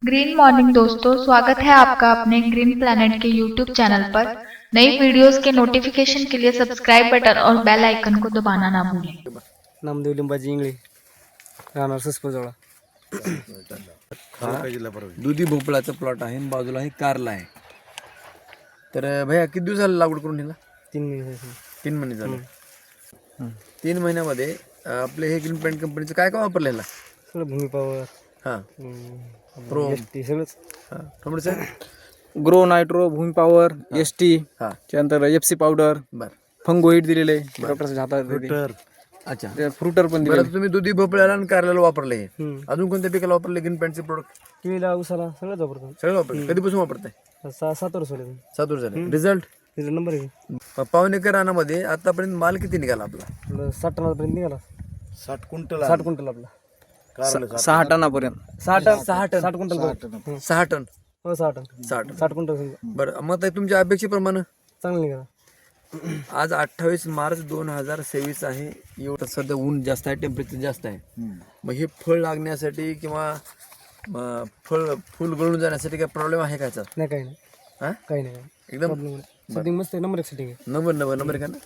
Green morning दोस्तों, स्वागत है आपका अपने ग्रीन प्लैनेट के यूट्यूब चैनल पर। नई वीडियोस के नोटिफिकेशन के लिए सब्सक्राइब बटन और बेल आइकन को दबाना ना भूलें। नामदेव लिंबाची इंगळी राहणार ससपजवळा. हा दुधी भोपळ्याचा प्लॉट आहे आणि बाजूला हे कारला आहे. तर भैया किती दिवस झाले लागवड करून ह्याला? 3 महिने 3 महिने झाले. 3 महिन्यामध्ये आपले हे ग्रीन पॅन्ट कंपनीचं काय काय वापरलं ह्याला? सगळं भूमी पावर हां प्रो ते सगळंच थोडं साहेब ग्रो नायट्रो भूमी पॉवर एसटी हां त्यानंतर एफसी पावडर बर फंगोइड दिलेले डॉक्टरच्या हातात अच्छा. फ्रुटर पण दिलेले. बरं तुम्ही दुधी भोपळ्याला आणि कारल्याला वापरले हे. अजून कोणत्या पिकाला वापरले ग्रीन पॅन्टचे प्रोडक्ट? केळीला उसाला सगळंच वापरतो. सगळे वापरले. कधीपासून वापरताय? 7 वर्ष झाले. 7 वर्ष झाले. रिझल्ट तिचा नंबर आहे पावणे एकर रानामध्ये आतापर्यंत माल किती निघाला आपला? आपलं 60 टनापर्यंत निघाला. 60 क्विंटल 60 क्विंटल आपला 6 टनापर्यंत 60 टन 60 क्विंटल 6 टन हो 60 टन 60 क्विंटल समजा. बरं मग आता तुमच्या अपेक्षेप्रमाणे चांगलं निघाला. आज 28 मार्च 2023 आहे. एवढं सध्या ऊन जास्त आहे, टेम्परेचर जास्त आहे. मग हे फळ लागण्यासाठी किंवा फुल गळून जाण्यासाठी काय प्रॉब्लेम आहे का याचा? नाही काही नाही हा काही नाही एकदम प्रॉब्लेम. सेटिंग मस्त आहे. नंबर 1 सेटिंग आहे. नंबर का ना?